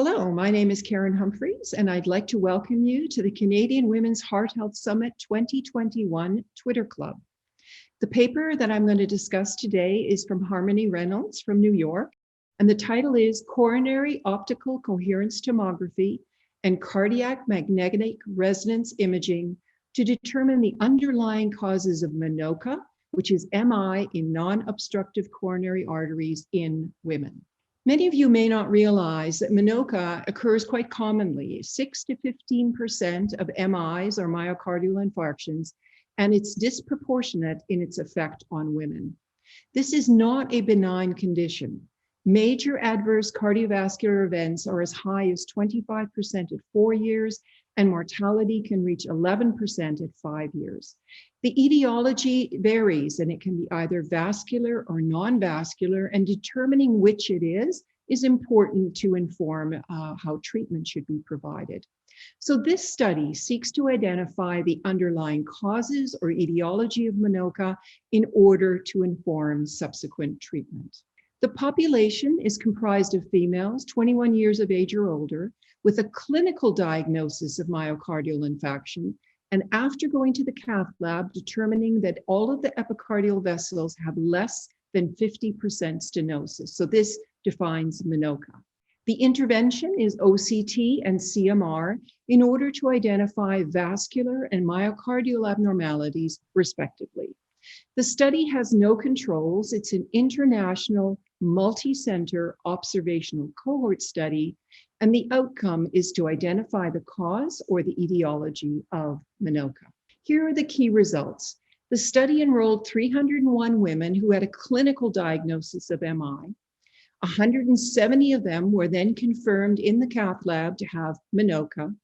Hello, my name is Karen Humphreys, and I'd like to welcome you to the Canadian Women's Heart Health Summit 2021 Twitter Club. The paper that I'm going to discuss today is from Harmony Reynolds from New York, and the title is Coronary Optical Coherence Tomography and Cardiac Magnetic Resonance Imaging to determine the underlying causes of MINOCA, which is MI in non-obstructive coronary arteries in women. Many of you may not realize that MINOCA occurs quite commonly, 6 to 15% of MIs or myocardial infarctions, and it's disproportionate in its effect on women. This is not a benign condition. Major adverse cardiovascular events are as high as 25% at 4 years, and mortality can reach 11% at 5 years. The etiology varies, and it can be either vascular or non-vascular, and determining which it is important to inform how treatment should be provided. So this study seeks to identify the underlying causes or etiology of MINOCA in order to inform subsequent treatment. The population is comprised of females 21 years of age or older with a clinical diagnosis of myocardial infarction, and after going to the cath lab, determining that all of the epicardial vessels have less than 50% stenosis. So this defines MINOCA. The intervention is OCT and CMR in order to identify vascular and myocardial abnormalities, respectively. The study has no controls. It's an international, multi-center observational cohort study, and the outcome is to identify the cause or the etiology of MINOCA. Here are the key results. The study enrolled 301 women who had a clinical diagnosis of MI. 170 of them were then confirmed in the cath lab to have MINOCA.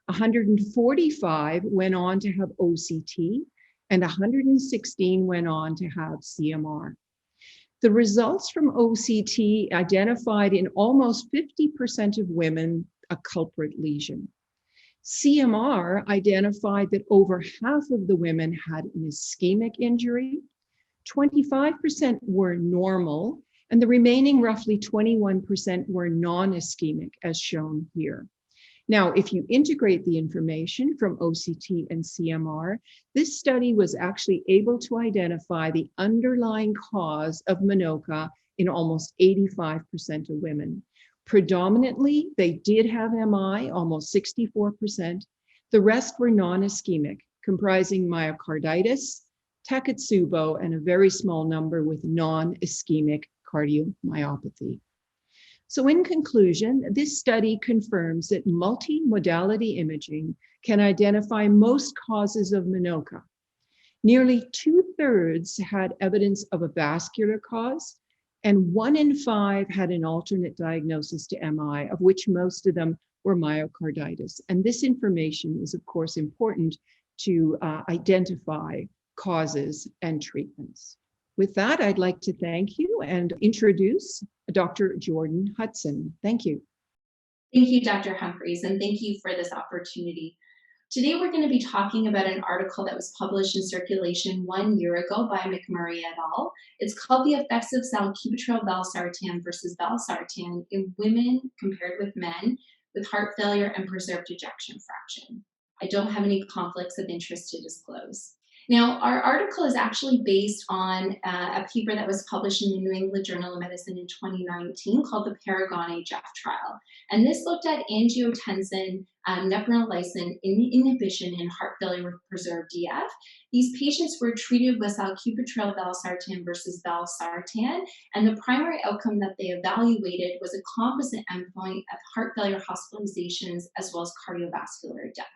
145 went on to have OCT, and 116 went on to have CMR. The results from OCT identified in almost 50% of women a culprit lesion. CMR identified that over half of the women had an ischemic injury, 25% were normal, and the remaining roughly 21% were non-ischemic, as shown here. Now, if you integrate the information from OCT and CMR, this study was actually able to identify the underlying cause of MINOCA in almost 85% of women. Predominantly, they did have MI, almost 64%. The rest were non-ischemic, comprising myocarditis, Takotsubo, and a very small number with non-ischemic cardiomyopathy. So in conclusion, this study confirms that multimodality imaging can identify most causes of MINOCA. Nearly 2/3 had evidence of a vascular cause, and 1 in 5 had an alternate diagnosis to MI, of which most of them were myocarditis. And this information is, of course, important to identify causes and treatments. With that, I'd like to thank you and introduce Dr. Jordan Hudson. Thank you. Thank you, Dr. Humphreys, and thank you for this opportunity. Today, we're going to be talking about an article that was published in Circulation 1 year ago by McMurray et al. It's called The Effects of Sacubitril-Valsartan versus Valsartan in Women Compared with Men with Heart Failure and Preserved Ejection Fraction. I don't have any conflicts of interest to disclose. Now, our article is actually based on a paper that was published in the New England Journal of Medicine in 2019 called the Paragon-HF trial. And this looked at angiotensin neprilysin inhibition in heart failure with preserved EF. These patients were treated with sacubitril-valsartan versus valsartan, and the primary outcome that they evaluated was a composite endpoint of heart failure hospitalizations as well as cardiovascular death.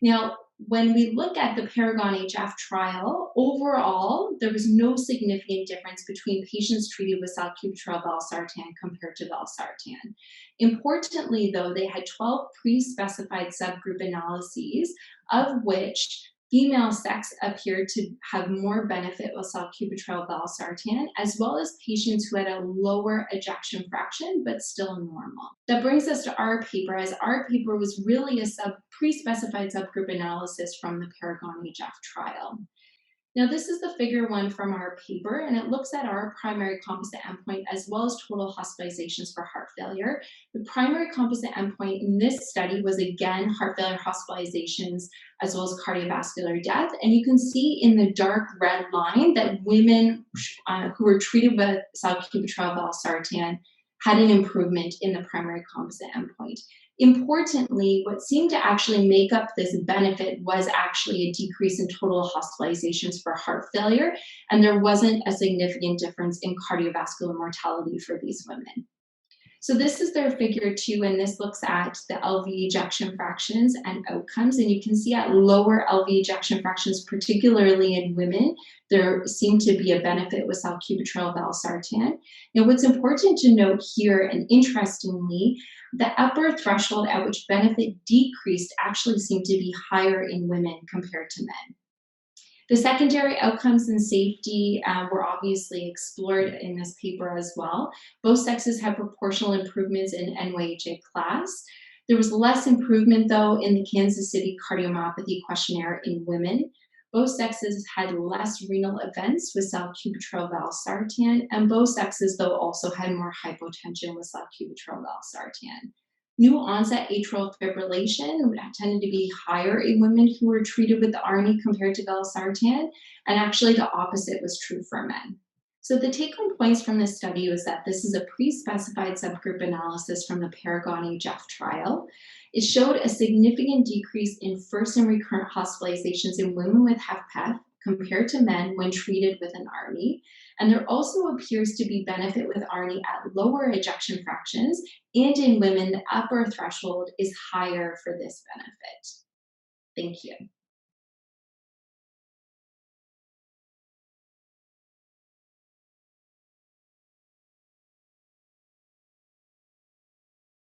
Now, when we look at the Paragon-HF trial, overall, there was no significant difference between patients treated with sacubitril-valsartan compared to valsartan. Importantly, though, they had 12 pre-specified subgroup analyses, of which female sex appeared to have more benefit with sacubitril-valsartan, as well as patients who had a lower ejection fraction, but still normal. That brings us to our paper, as our paper was really a pre-specified subgroup analysis from the Paragon-HF trial. Now, this is the figure one from our paper, and it looks at our primary composite endpoint as well as total hospitalizations for heart failure. The primary composite endpoint in this study was again heart failure hospitalizations as well as cardiovascular death. And you can see in the dark red line that women who were treated with sacubitril-valsartan had an improvement in the primary composite endpoint. Importantly, what seemed to actually make up this benefit was actually a decrease in total hospitalizations for heart failure, and there wasn't a significant difference in cardiovascular mortality for these women. So this is their figure two, and this looks at the LV ejection fractions and outcomes. And you can see at lower LV ejection fractions, particularly in women, there seemed to be a benefit with sacubitril-valsartan. Now, what's important to note here, and interestingly, the upper threshold at which benefit decreased actually seemed to be higher in women compared to men. The secondary outcomes and safety were obviously explored in this paper as well. Both sexes had proportional improvements in NYHA class. There was less improvement, though, in the Kansas City Cardiomyopathy Questionnaire in women. Both sexes had less renal events with sacubitril-valsartan, and both sexes, though, also had more hypotension with sacubitril-valsartan. New onset atrial fibrillation tended to be higher in women who were treated with the ARNI compared to valsartan, and actually the opposite was true for men. So the take-home points from this study was that this is a pre-specified subgroup analysis from the Paragon-HF trial. It showed a significant decrease in first and recurrent hospitalizations in women with HFpEF compared to men when treated with an ARNI. And there also appears to be benefit with ARNI at lower ejection fractions, and in women, the upper threshold is higher for this benefit. Thank you.